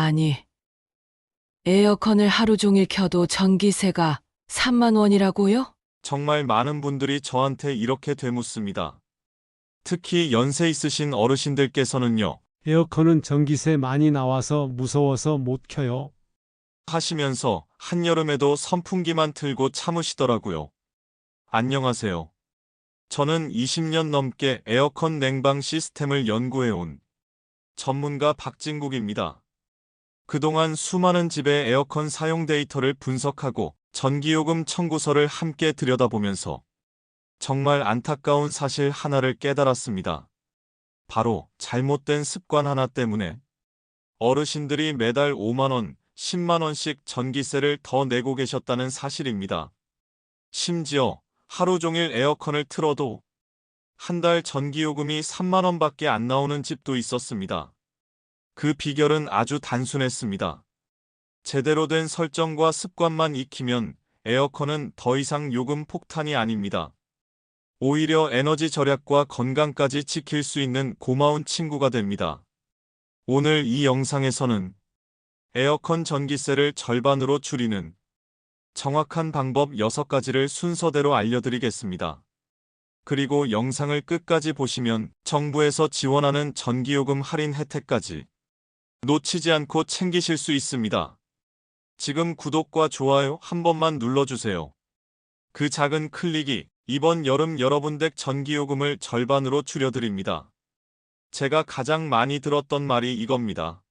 아니, 에어컨을 하루 종일 켜도 전기세가 3만 원이라고요? 정말 많은 분들이 저한테 이렇게 되묻습니다. 특히 연세 있으신 어르신들께서는요, 에어컨은 전기세 많이 나와서 무서워서 못 켜요. 하시면서 한여름에도 선풍기만 틀고 참으시더라고요. 안녕하세요. 저는 20년 넘게 에어컨 냉방 시스템을 연구해온 전문가 박진국입니다. 그동안 수많은 집의 에어컨 사용 데이터를 분석하고 전기요금 청구서를 함께 들여다보면서 정말 안타까운 사실 하나를 깨달았습니다. 바로 잘못된 습관 하나 때문에 어르신들이 매달 5만 원, 10만 원씩 전기세를 더 내고 계셨다는 사실입니다. 심지어 하루 종일 에어컨을 틀어도 한 달 전기요금이 3만 원밖에 안 나오는 집도 있었습니다. 그 비결은 아주 단순했습니다. 제대로 된 설정과 습관만 익히면 에어컨은 더 이상 요금 폭탄이 아닙니다. 오히려 에너지 절약과 건강까지 지킬 수 있는 고마운 친구가 됩니다. 오늘 이 영상에서는 에어컨 전기세를 절반으로 줄이는 정확한 방법 6가지를 순서대로 알려드리겠습니다. 그리고 영상을 끝까지 보시면 정부에서 지원하는 전기요금 할인 혜택까지 놓치지 않고 챙기실 수 있습니다. 지금 구독과 좋아요 한 번만 눌러주세요. 그 작은 클릭이 이번 여름 여러분 댁 전기요금을 절반으로 줄여드립니다. 제가 가장 많이 들었던 말이 이겁니다.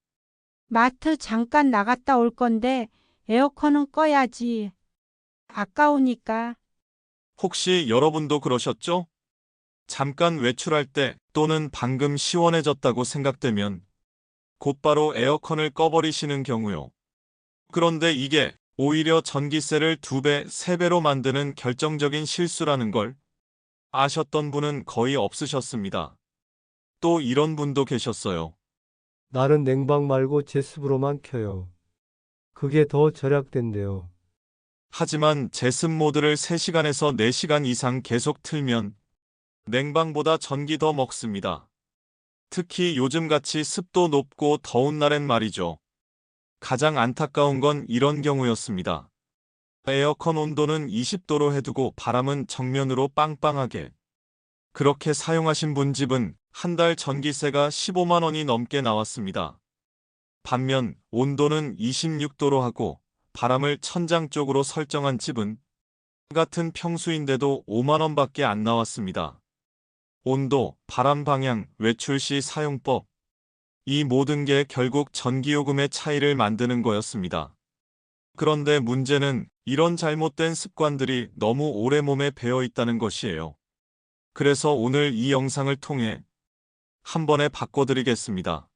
마트 잠깐 나갔다 올 건데 에어컨은 꺼야지. 아까우니까. 혹시 여러분도 그러셨죠? 잠깐 외출할 때 또는 방금 시원해졌다고 생각되면 곧바로 에어컨을 꺼버리시는 경우요. 그런데 이게 오히려 전기세를 2배, 3배로 만드는 결정적인 실수라는 걸 아셨던 분은 거의 없으셨습니다. 또 이런 분도 계셨어요. 나는 냉방 말고 제습으로만 켜요. 그게 더 절약된대요. 하지만 제습 모드를 3시간에서 4시간 이상 계속 틀면 냉방보다 전기 더 먹습니다. 특히 요즘같이 습도 높고 더운 날엔 말이죠. 가장 안타까운 건 이런 경우였습니다. 에어컨 온도는 20도로 해두고 바람은 정면으로 빵빵하게. 그렇게 사용하신 분 집은 한 달 전기세가 15만 원이 넘게 나왔습니다. 반면 온도는 26도로 하고 바람을 천장 쪽으로 설정한 집은 같은 평수인데도 5만 원밖에 안 나왔습니다. 온도, 바람 방향, 외출 시 사용법. 이 모든 게 결국 전기요금의 차이를 만드는 거였습니다. 그런데 문제는 이런 잘못된 습관들이 너무 오래 몸에 배어 있다는 것이에요. 그래서 오늘 이 영상을 통해 한 번에 바꿔드리겠습니다.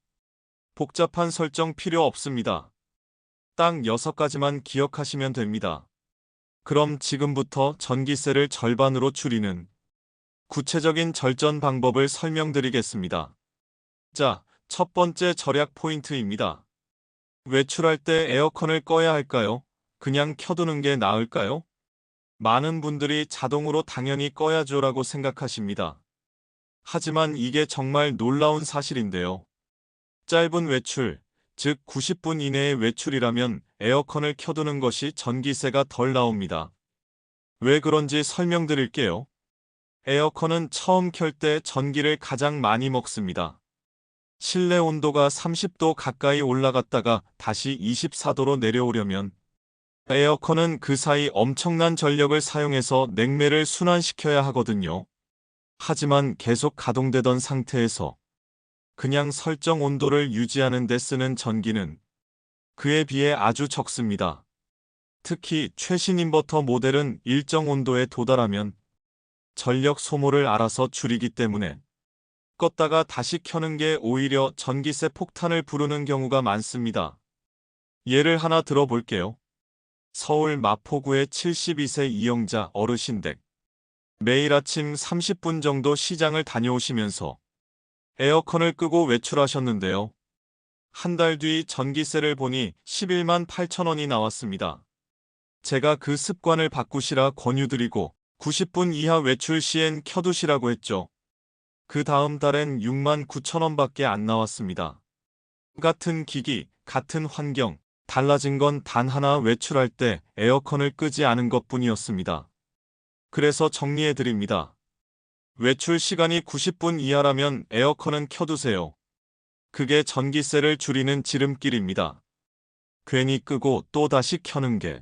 복잡한 설정 필요 없습니다. 딱 6가지만 기억하시면 됩니다. 그럼 지금부터 전기세를 절반으로 줄이는 구체적인 절전 방법을 설명드리겠습니다. 자, 첫 번째 절약 포인트입니다. 외출할 때 에어컨을 꺼야 할까요? 그냥 켜두는 게 나을까요? 많은 분들이 자동으로 당연히 꺼야죠라고 생각하십니다. 하지만 이게 정말 놀라운 사실인데요. 짧은 외출, 즉 90분 이내의 외출이라면 에어컨을 켜두는 것이 전기세가 덜 나옵니다. 왜 그런지 설명드릴게요. 에어컨은 처음 켤 때 전기를 가장 많이 먹습니다. 실내 온도가 30도 가까이 올라갔다가 다시 24도로 내려오려면 에어컨은 그 사이 엄청난 전력을 사용해서 냉매를 순환시켜야 하거든요. 하지만 계속 가동되던 상태에서 그냥 설정 온도를 유지하는 데 쓰는 전기는 그에 비해 아주 적습니다. 특히 최신 인버터 모델은 일정 온도에 도달하면 전력 소모를 알아서 줄이기 때문에 껐다가 다시 켜는 게 오히려 전기세 폭탄을 부르는 경우가 많습니다. 예를 하나 들어볼게요. 서울 마포구의 72세 이영자 어르신 댁. 매일 아침 30분 정도 시장을 다녀오시면서 에어컨을 끄고 외출하셨는데요. 한 달 뒤 전기세를 보니 11만 8천 원이 나왔습니다. 제가 그 습관을 바꾸시라 권유드리고 90분 이하 외출 시엔 켜두시라고 했죠. 그 다음 달엔 6만 9천 원밖에 안 나왔습니다. 같은 기기, 같은 환경, 달라진 건 단 하나 외출할 때 에어컨을 끄지 않은 것뿐이었습니다. 그래서 정리해 드립니다. 외출 시간이 90분 이하라면 에어컨은 켜두세요. 그게 전기세를 줄이는 지름길입니다. 괜히 끄고 또 다시 켜는 게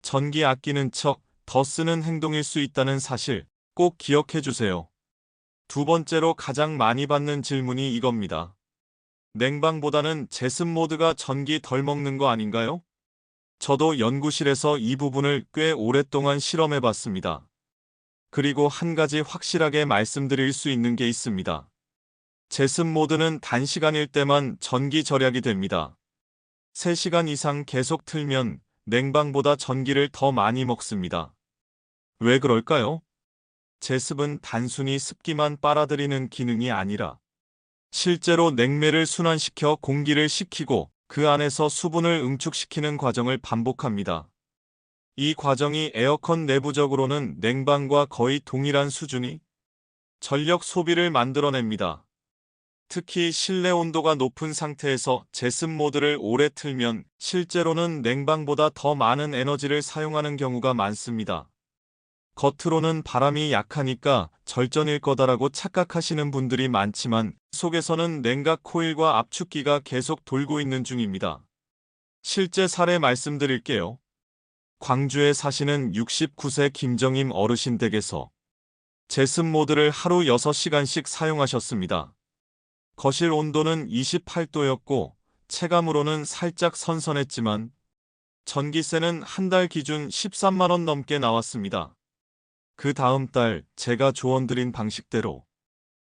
전기 아끼는 척 더 쓰는 행동일 수 있다는 사실 꼭 기억해 주세요. 두 번째로 가장 많이 받는 질문이 이겁니다. 냉방보다는 제습 모드가 전기 덜 먹는 거 아닌가요? 저도 연구실에서 이 부분을 꽤 오랫동안 실험해 봤습니다. 그리고 한 가지 확실하게 말씀드릴 수 있는 게 있습니다. 제습 모드는 단시간일 때만 전기 절약이 됩니다. 3시간 이상 계속 틀면 냉방보다 전기를 더 많이 먹습니다. 왜 그럴까요? 제습은 단순히 습기만 빨아들이는 기능이 아니라 실제로 냉매를 순환시켜 공기를 식히고 그 안에서 수분을 응축시키는 과정을 반복합니다. 이 과정이 에어컨 내부적으로는 냉방과 거의 동일한 수준이 전력 소비를 만들어냅니다. 특히 실내 온도가 높은 상태에서 제습 모드를 오래 틀면 실제로는 냉방보다 더 많은 에너지를 사용하는 경우가 많습니다. 겉으로는 바람이 약하니까 절전일 거다라고 착각하시는 분들이 많지만 속에서는 냉각 코일과 압축기가 계속 돌고 있는 중입니다. 실제 사례 말씀드릴게요. 광주에 사시는 69세 김정임 어르신 댁에서 제습 모드를 하루 6시간씩 사용하셨습니다. 거실 온도는 28도였고 체감으로는 살짝 선선했지만 전기세는 한 달 기준 13만 원 넘게 나왔습니다. 그 다음 달 제가 조언드린 방식대로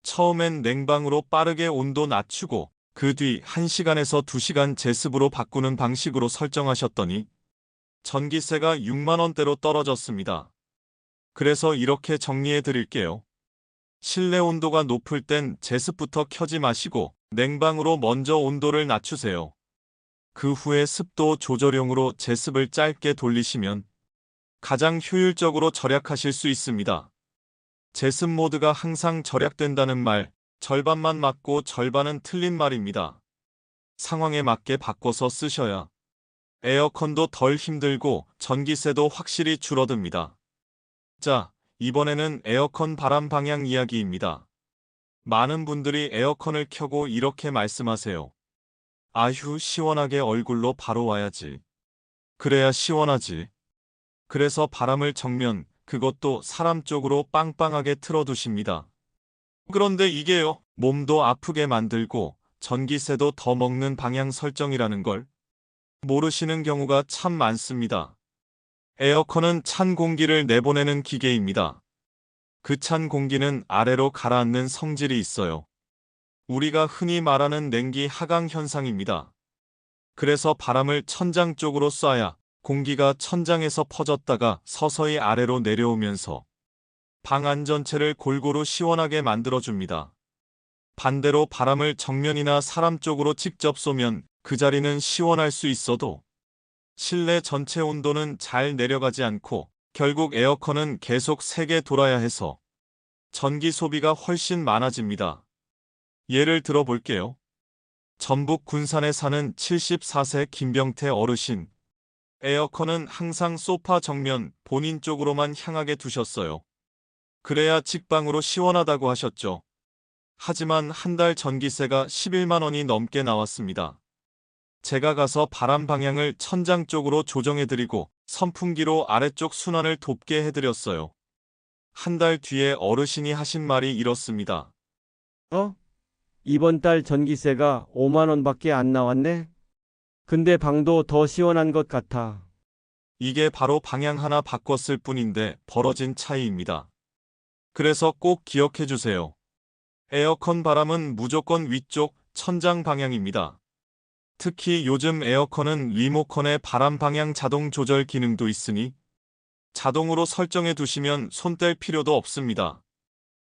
처음엔 냉방으로 빠르게 온도 낮추고 그 뒤 1시간에서 2시간 제습으로 바꾸는 방식으로 설정하셨더니 전기세가 6만 원대로 떨어졌습니다. 그래서 이렇게 정리해 드릴게요. 실내 온도가 높을 땐 제습부터 켜지 마시고 냉방으로 먼저 온도를 낮추세요. 그 후에 습도 조절용으로 제습을 짧게 돌리시면 가장 효율적으로 절약하실 수 있습니다. 제습 모드가 항상 절약된다는 말, 절반만 맞고 절반은 틀린 말입니다. 상황에 맞게 바꿔서 쓰셔야 에어컨도 덜 힘들고 전기세도 확실히 줄어듭니다. 자, 이번에는 에어컨 바람 방향 이야기입니다. 많은 분들이 에어컨을 켜고 이렇게 말씀하세요. 아휴, 시원하게 얼굴로 바로 와야지. 그래야 시원하지. 그래서 바람을 정면, 그것도 사람 쪽으로 빵빵하게 틀어두십니다. 그런데 이게요, 몸도 아프게 만들고 전기세도 더 먹는 방향 설정이라는 걸 모르시는 경우가 참 많습니다. 에어컨은 찬 공기를 내보내는 기계입니다. 그 찬 공기는 아래로 가라앉는 성질이 있어요. 우리가 흔히 말하는 냉기 하강 현상입니다. 그래서 바람을 천장 쪽으로 쏴야 공기가 천장에서 퍼졌다가 서서히 아래로 내려오면서 방 안 전체를 골고루 시원하게 만들어줍니다. 반대로 바람을 정면이나 사람 쪽으로 직접 쏘면 그 자리는 시원할 수 있어도 실내 전체 온도는 잘 내려가지 않고 결국 에어컨은 계속 세게 돌아야 해서 전기 소비가 훨씬 많아집니다. 예를 들어 볼게요. 전북 군산에 사는 74세 김병태 어르신. 에어컨은 항상 소파 정면 본인 쪽으로만 향하게 두셨어요. 그래야 직방으로 시원하다고 하셨죠. 하지만 한 달 전기세가 11만 원이 넘게 나왔습니다. 제가 가서 바람 방향을 천장 쪽으로 조정해드리고 선풍기로 아래쪽 순환을 돕게 해드렸어요. 한 달 뒤에 어르신이 하신 말이 이렇습니다. 이번 달 전기세가 5만 원밖에 안 나왔네. 근데 방도 더 시원한 것 같아. 이게 바로 방향 하나 바꿨을 뿐인데 벌어진 차이입니다. 그래서 꼭 기억해 주세요. 에어컨 바람은 무조건 위쪽 천장 방향입니다. 특히 요즘 에어컨은 리모컨에 바람 방향 자동 조절 기능도 있으니 자동으로 설정해 두시면 손 뗄 필요도 없습니다.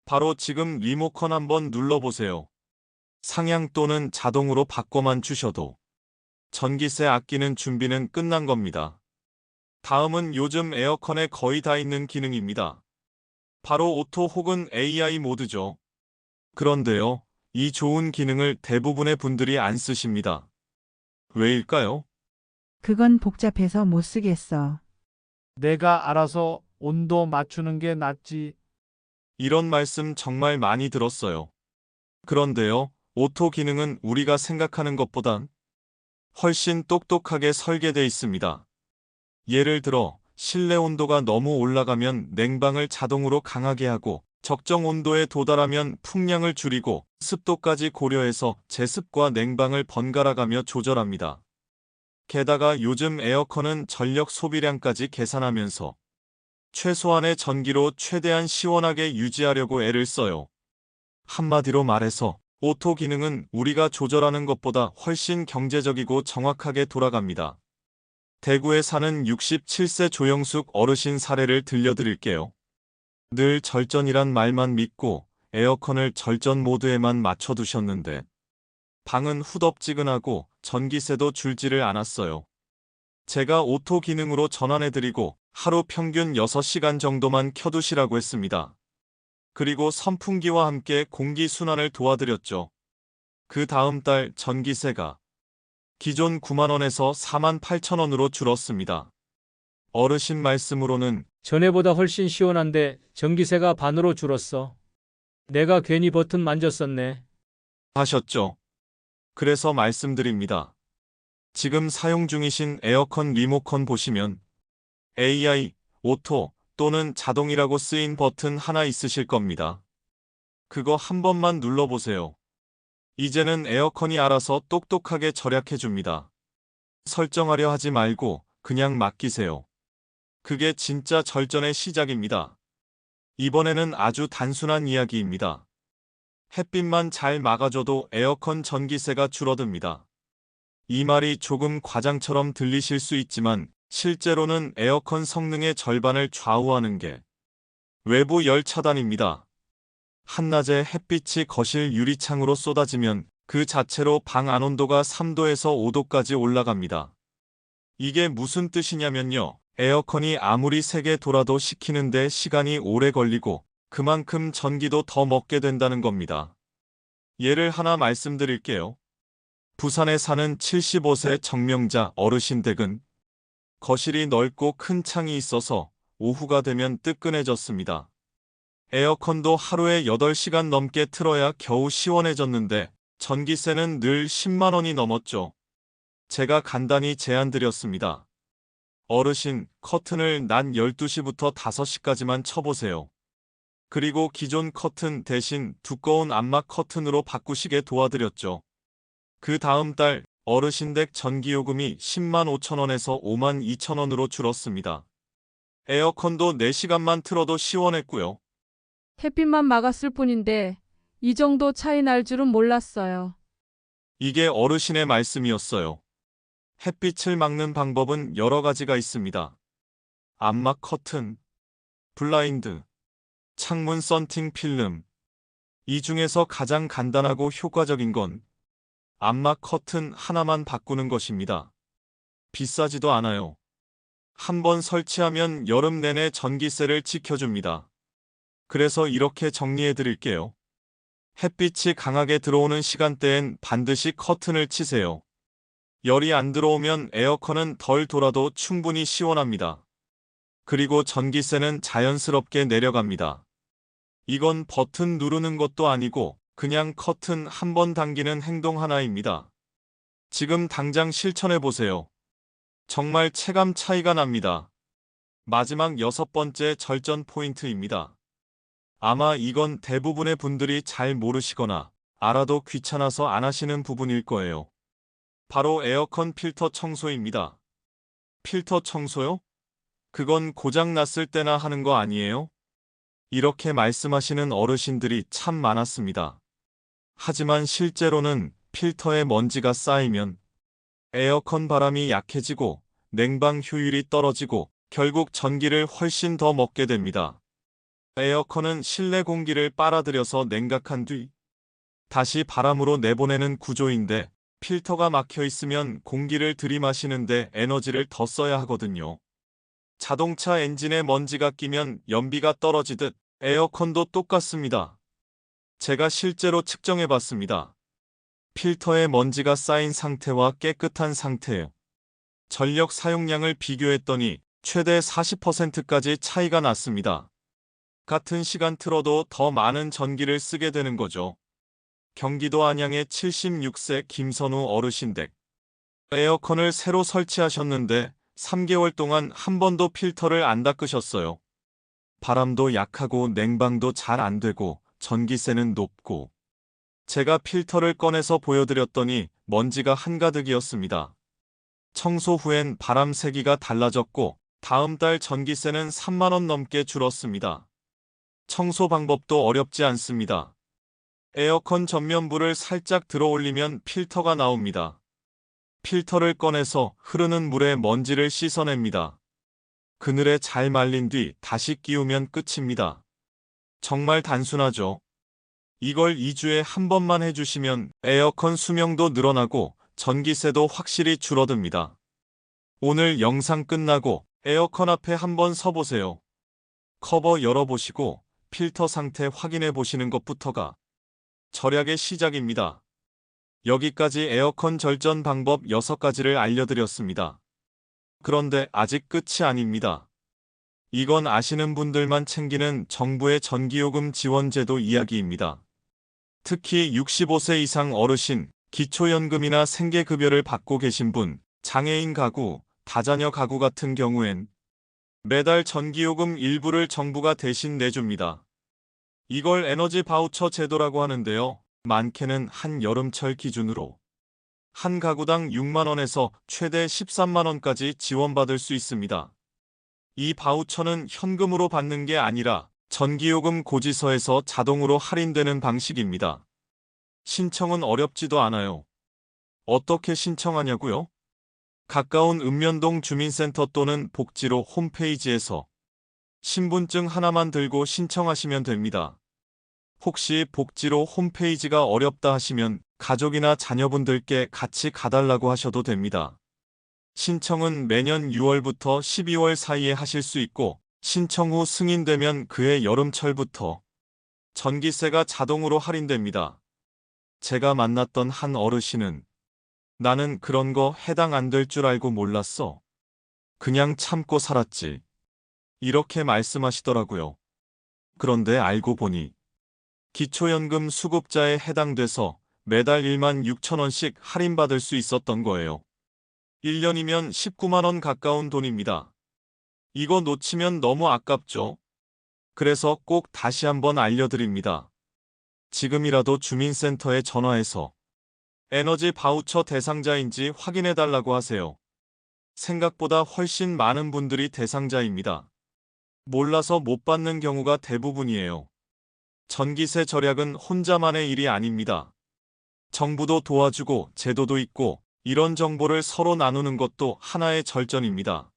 바로 지금 리모컨 한번 눌러보세요. 상향 또는 자동으로 바꿔만 주셔도 전기세 아끼는 준비는 끝난 겁니다. 다음은 요즘 에어컨에 거의 다 있는 기능입니다. 바로 오토 혹은 AI 모드죠. 그런데요, 이 좋은 기능을 대부분의 분들이 안 쓰십니다. 왜일까요? 그건 복잡해서 못 쓰겠어. 내가 알아서 온도 맞추는 게 낫지. 이런 말씀 정말 많이 들었어요. 그런데요, 오토 기능은 우리가 생각하는 것보단 훨씬 똑똑하게 설계돼 있습니다. 예를 들어, 실내 온도가 너무 올라가면 냉방을 자동으로 강하게 하고, 적정 온도에 도달하면 풍량을 줄이고, 습도까지 고려해서 제습과 냉방을 번갈아가며 조절합니다. 게다가 요즘 에어컨은 전력 소비량까지 계산하면서 최소한의 전기로 최대한 시원하게 유지하려고 애를 써요. 한마디로 말해서 오토 기능은 우리가 조절하는 것보다 훨씬 경제적이고 정확하게 돌아갑니다. 대구에 사는 67세 조영숙 어르신 사례를 들려드릴게요. 늘 절전이란 말만 믿고 에어컨을 절전 모드에만 맞춰두셨는데 방은 후덥지근하고 전기세도 줄지를 않았어요. 제가 오토 기능으로 전환해드리고 하루 평균 6시간 정도만 켜두시라고 했습니다. 그리고 선풍기와 함께 공기 순환을 도와드렸죠. 그 다음 달 전기세가 기존 9만 원에서 4만 8천 원으로 줄었습니다. 어르신 말씀으로는 전에보다 훨씬 시원한데 전기세가 반으로 줄었어. 내가 괜히 버튼 만졌었네. 하셨죠. 그래서 말씀드립니다. 지금 사용 중이신 에어컨 리모컨 보시면 AI, 오토 또는 자동이라고 쓰인 버튼 하나 있으실 겁니다. 그거 한 번만 눌러보세요. 이제는 에어컨이 알아서 똑똑하게 절약해줍니다. 설정하려 하지 말고 그냥 맡기세요. 그게 진짜 절전의 시작입니다. 이번에는 아주 단순한 이야기입니다. 햇빛만 잘 막아줘도 에어컨 전기세가 줄어듭니다. 이 말이 조금 과장처럼 들리실 수 있지만 실제로는 에어컨 성능의 절반을 좌우하는 게 외부 열 차단입니다. 한낮에 햇빛이 거실 유리창으로 쏟아지면 그 자체로 방 안 온도가 3도에서 5도까지 올라갑니다. 이게 무슨 뜻이냐면요. 에어컨이 아무리 세게 돌아도 식히는데 시간이 오래 걸리고 그만큼 전기도 더 먹게 된다는 겁니다. 예를 하나 말씀드릴게요. 부산에 사는 75세 정명자 어르신 댁은 거실이 넓고 큰 창이 있어서 오후가 되면 뜨끈해졌습니다. 에어컨도 하루에 8시간 넘게 틀어야 겨우 시원해졌는데 전기세는 늘 10만 원이 넘었죠. 제가 간단히 제안드렸습니다. 어르신, 커튼을 낮 12시부터 5시까지만 쳐보세요. 그리고 기존 커튼 대신 두꺼운 암막 커튼으로 바꾸시게 도와드렸죠. 그 다음 달 어르신 댁 전기요금이 10만 5천 원에서 5만 2천 원으로 줄었습니다. 에어컨도 4시간만 틀어도 시원했고요. 햇빛만 막았을 뿐인데 이 정도 차이 날 줄은 몰랐어요. 이게 어르신의 말씀이었어요. 햇빛을 막는 방법은 여러 가지가 있습니다. 암막 커튼, 블라인드, 창문 썬팅 필름. 이 중에서 가장 간단하고 효과적인 건 암막 커튼 하나만 바꾸는 것입니다. 비싸지도 않아요. 한번 설치하면 여름 내내 전기세를 지켜줍니다. 그래서 이렇게 정리해 드릴게요. 햇빛이 강하게 들어오는 시간대엔 반드시 커튼을 치세요. 열이 안 들어오면 에어컨은 덜 돌아도 충분히 시원합니다. 그리고 전기세는 자연스럽게 내려갑니다. 이건 버튼 누르는 것도 아니고 그냥 커튼 한 번 당기는 행동 하나입니다. 지금 당장 실천해 보세요. 정말 체감 차이가 납니다. 마지막 6번째 절전 포인트입니다. 아마 이건 대부분의 분들이 잘 모르시거나 알아도 귀찮아서 안 하시는 부분일 거예요. 바로 에어컨 필터 청소입니다. 필터 청소요? 그건 고장 났을 때나 하는 거 아니에요? 이렇게 말씀하시는 어르신들이 참 많았습니다. 하지만 실제로는 필터에 먼지가 쌓이면 에어컨 바람이 약해지고 냉방 효율이 떨어지고 결국 전기를 훨씬 더 먹게 됩니다. 에어컨은 실내 공기를 빨아들여서 냉각한 뒤 다시 바람으로 내보내는 구조인데 필터가 막혀 있으면 공기를 들이마시는데 에너지를 더 써야 하거든요. 자동차 엔진에 먼지가 끼면 연비가 떨어지듯 에어컨도 똑같습니다. 제가 실제로 측정해 봤습니다. 필터에 먼지가 쌓인 상태와 깨끗한 상태예요. 전력 사용량을 비교했더니 최대 40%까지 차이가 났습니다. 같은 시간 틀어도 더 많은 전기를 쓰게 되는 거죠. 경기도 안양의 76세 김선우 어르신 댁. 에어컨을 새로 설치하셨는데 3개월 동안 한 번도 필터를 안 닦으셨어요. 바람도 약하고 냉방도 잘 안 되고 전기세는 높고. 제가 필터를 꺼내서 보여드렸더니 먼지가 한가득이었습니다. 청소 후엔 바람 세기가 달라졌고 다음 달 전기세는 3만 원 넘게 줄었습니다. 청소 방법도 어렵지 않습니다. 에어컨 전면부를 살짝 들어 올리면 필터가 나옵니다. 필터를 꺼내서 흐르는 물에 먼지를 씻어냅니다. 그늘에 잘 말린 뒤 다시 끼우면 끝입니다. 정말 단순하죠? 이걸 2주에 한 번만 해주시면 에어컨 수명도 늘어나고 전기세도 확실히 줄어듭니다. 오늘 영상 끝나고 에어컨 앞에 한번 서보세요. 커버 열어보시고 필터 상태 확인해 보시는 것부터가 절약의 시작입니다. 여기까지 에어컨 절전 방법 6가지를 알려드렸습니다. 그런데 아직 끝이 아닙니다. 이건 아시는 분들만 챙기는 정부의 전기요금 지원제도 이야기입니다. 특히 65세 이상 어르신, 기초연금이나 생계급여를 받고 계신 분, 장애인 가구, 다자녀 가구 같은 경우엔 매달 전기요금 일부를 정부가 대신 내줍니다. 이걸 에너지 바우처 제도라고 하는데요. 많게는 한 여름철 기준으로 한 가구당 6만 원에서 최대 13만 원까지 지원받을 수 있습니다. 이 바우처는 현금으로 받는 게 아니라 전기요금 고지서에서 자동으로 할인되는 방식입니다. 신청은 어렵지도 않아요. 어떻게 신청하냐고요? 가까운 읍면동 주민센터 또는 복지로 홈페이지에서 신분증 하나만 들고 신청하시면 됩니다. 혹시 복지로 홈페이지가 어렵다 하시면 가족이나 자녀분들께 같이 가달라고 하셔도 됩니다. 신청은 매년 6월부터 12월 사이에 하실 수 있고 신청 후 승인되면 그해 여름철부터 전기세가 자동으로 할인됩니다. 제가 만났던 한 어르신은 나는 그런 거 해당 안 될 줄 알고 몰랐어. 그냥 참고 살았지. 이렇게 말씀하시더라고요. 그런데 알고 보니 기초연금 수급자에 해당돼서 매달 1만 6천 원씩 할인받을 수 있었던 거예요. 1년이면 19만 원 가까운 돈입니다. 이거 놓치면 너무 아깝죠? 그래서 꼭 다시 한번 알려드립니다. 지금이라도 주민센터에 전화해서 에너지 바우처 대상자인지 확인해달라고 하세요. 생각보다 훨씬 많은 분들이 대상자입니다. 몰라서 못 받는 경우가 대부분이에요. 전기세 절약은 혼자만의 일이 아닙니다. 정부도 도와주고 제도도 있고 이런 정보를 서로 나누는 것도 하나의 절전입니다.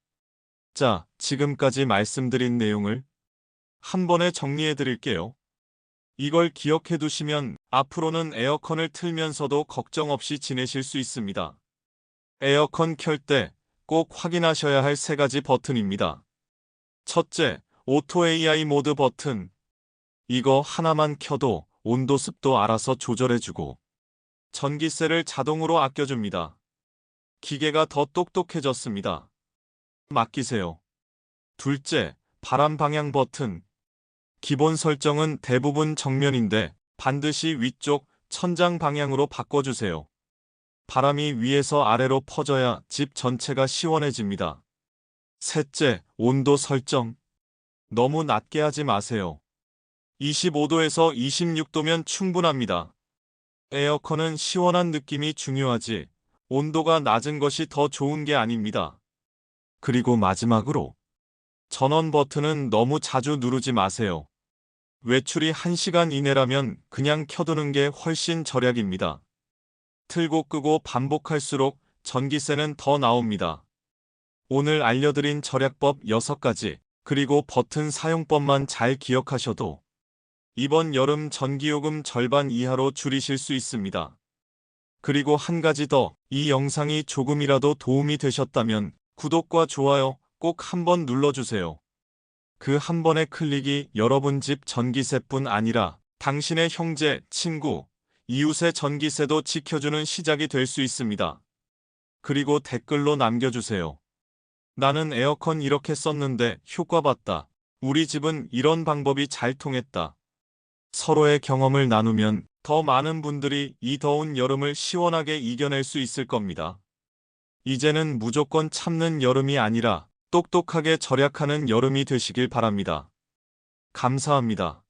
자, 지금까지 말씀드린 내용을 한 번에 정리해 드릴게요. 이걸 기억해 두시면 앞으로는 에어컨을 틀면서도 걱정 없이 지내실 수 있습니다. 에어컨 켤 때 꼭 확인하셔야 할 3가지 버튼입니다. 첫째, 오토 AI 모드 버튼. 이거 하나만 켜도 온도 습도 알아서 조절해주고 전기세를 자동으로 아껴줍니다. 기계가 더 똑똑해졌습니다. 맡기세요. 둘째, 바람 방향 버튼. 기본 설정은 대부분 정면인데 반드시 위쪽 천장 방향으로 바꿔주세요. 바람이 위에서 아래로 퍼져야 집 전체가 시원해집니다. 셋째, 온도 설정. 너무 낮게 하지 마세요. 25도에서 26도면 충분합니다. 에어컨은 시원한 느낌이 중요하지 온도가 낮은 것이 더 좋은 게 아닙니다. 그리고 마지막으로 전원 버튼은 너무 자주 누르지 마세요. 외출이 1시간 이내라면 그냥 켜두는 게 훨씬 절약입니다. 틀고 끄고 반복할수록 전기세는 더 나옵니다. 오늘 알려드린 절약법 6가지 그리고 버튼 사용법만 잘 기억하셔도 이번 여름 전기요금 절반 이하로 줄이실 수 있습니다. 그리고 한 가지 더, 이 영상이 조금이라도 도움이 되셨다면 구독과 좋아요 꼭 한번 눌러주세요. 그 한 번의 클릭이 여러분 집 전기세뿐 아니라 당신의 형제, 친구, 이웃의 전기세도 지켜주는 시작이 될 수 있습니다. 그리고 댓글로 남겨주세요. 나는 에어컨 이렇게 썼는데 효과 봤다. 우리 집은 이런 방법이 잘 통했다. 서로의 경험을 나누면 더 많은 분들이 이 더운 여름을 시원하게 이겨낼 수 있을 겁니다. 이제는 무조건 참는 여름이 아니라 똑똑하게 절약하는 여름이 되시길 바랍니다. 감사합니다.